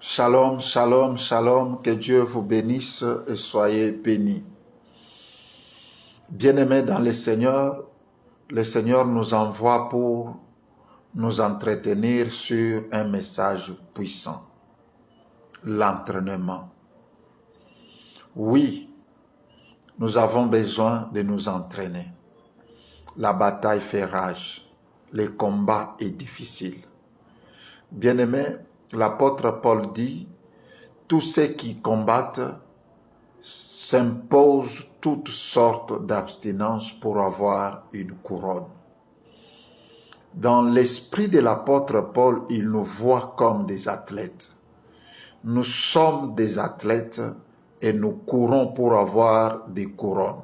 Shalom, shalom, shalom, que Dieu vous bénisse et soyez bénis. Bien-aimés dans le Seigneur nous envoie pour nous entretenir sur un message puissant, l'entraînement. Oui, nous avons besoin de nous entraîner. La bataille fait rage, le combat est difficile. Bien-aimés, l'apôtre Paul dit, tous ceux qui combattent s'imposent toutes sortes d'abstinences pour avoir une couronne. Dans l'esprit de l'apôtre Paul, il nous voit comme des athlètes. Nous sommes des athlètes et nous courons pour avoir des couronnes.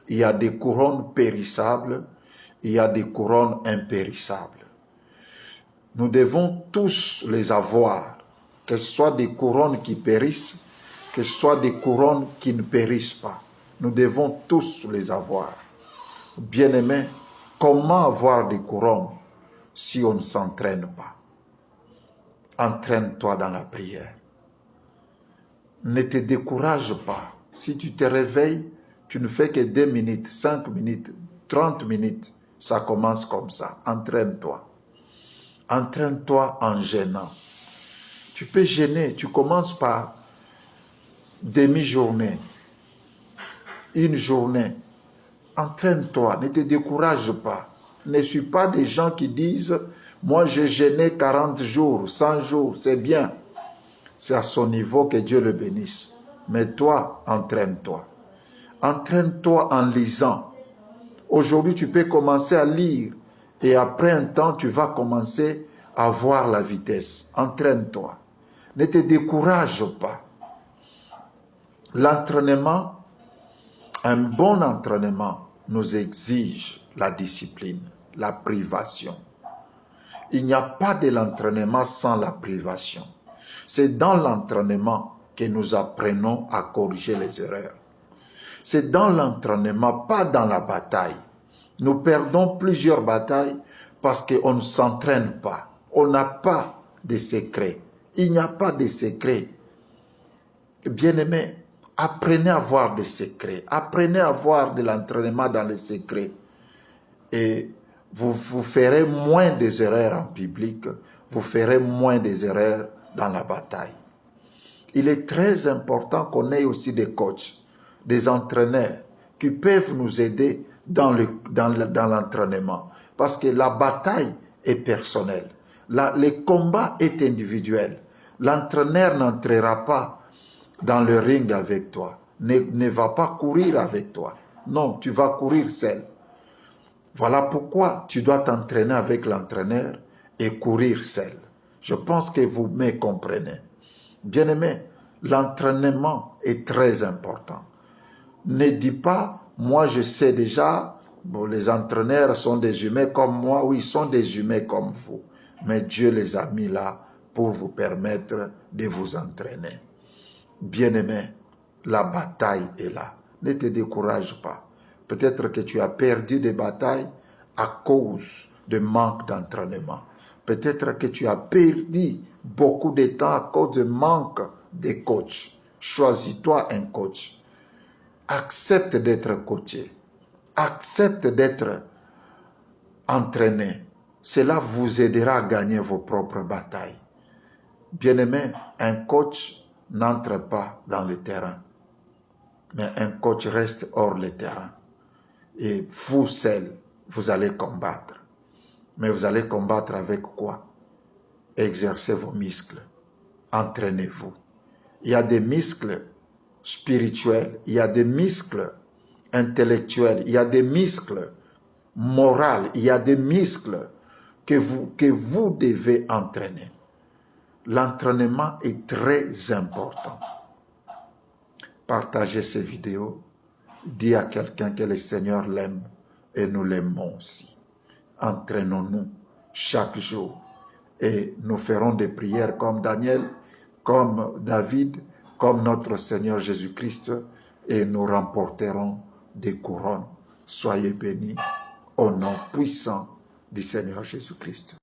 Il y a des couronnes périssables, il y a des couronnes impérissables. Nous devons tous les avoir, que ce soit des couronnes qui périssent, que ce soit des couronnes qui ne périssent pas. Nous devons tous les avoir. Bien-aimés, comment avoir des couronnes si on ne s'entraîne pas? Entraîne-toi dans la prière. Ne te décourage pas. Si tu te réveilles, tu ne fais que 2 minutes, 5 minutes, 30 minutes. Ça commence comme ça. Entraîne-toi. Entraîne-toi en jeûnant. Tu peux jeûner. Tu commences par demi-journée, une journée. Entraîne-toi. Ne te décourage pas. Ne suis pas des gens qui disent « Moi, j'ai jeûné 40 jours, 100 jours. C'est bien. » C'est à son niveau que Dieu le bénisse. Mais toi, entraîne-toi. Entraîne-toi en lisant. Aujourd'hui, tu peux commencer à lire et après un temps, tu vas commencer à voir la vitesse. Entraîne-toi. Ne te décourage pas. L'entraînement, un bon entraînement nous exige la discipline, la privation. Il n'y a pas de l'entraînement sans la privation. C'est dans l'entraînement que nous apprenons à corriger les erreurs. C'est dans l'entraînement, pas dans la bataille. Nous perdons plusieurs batailles parce qu'on ne s'entraîne pas. On n'a pas de secret. Il n'y a pas de secret. Bien-aimés, apprenez à avoir des secrets. Apprenez à avoir de l'entraînement dans les secrets. Et vous ferez moins des erreurs en public. Vous ferez moins des erreurs dans la bataille. Il est très important qu'on ait aussi des coachs, des entraîneurs qui peuvent nous aider dans l'entraînement. Parce que la bataille est personnelle. Le combat est individuel. L'entraîneur n'entrera pas dans le ring avec toi. Ne va pas courir avec toi. Non, tu vas courir seul. Voilà pourquoi tu dois t'entraîner avec l'entraîneur et courir seul. Je pense que vous me comprenez. Bien-aimé, l'entraînement est très important. Ne dis pas, moi je sais déjà, bon, les entraîneurs sont des humains comme moi. Oui, ils sont des humains comme vous. Mais Dieu les a mis là pour vous permettre de vous entraîner. Bien-aimé, la bataille est là. Ne te décourage pas. Peut-être que tu as perdu des batailles à cause de manque d'entraînement. Peut-être que tu as perdu beaucoup de temps à cause de manque de coach. Choisis-toi un coach. Accepte d'être coaché. Accepte d'être entraîné. Cela vous aidera à gagner vos propres batailles. Bien-aimé, un coach n'entre pas dans le terrain. Mais un coach reste hors le terrain. Et vous seul, vous allez combattre. Mais vous allez combattre avec quoi? Exercez vos muscles. Entraînez-vous. Il y a des muscles spirituels, il y a des muscles intellectuels, il y a des muscles moraux, il y a des muscles que vous devez entraîner. L'entraînement est très important. Partagez ces vidéos. Dis à quelqu'un que le Seigneur l'aime et nous l'aimons aussi. Entraînons-nous chaque jour et nous ferons des prières comme Daniel, comme David, comme notre Seigneur Jésus-Christ et nous remporterons des couronnes. Soyez bénis au nom puissant du Seigneur Jésus-Christ.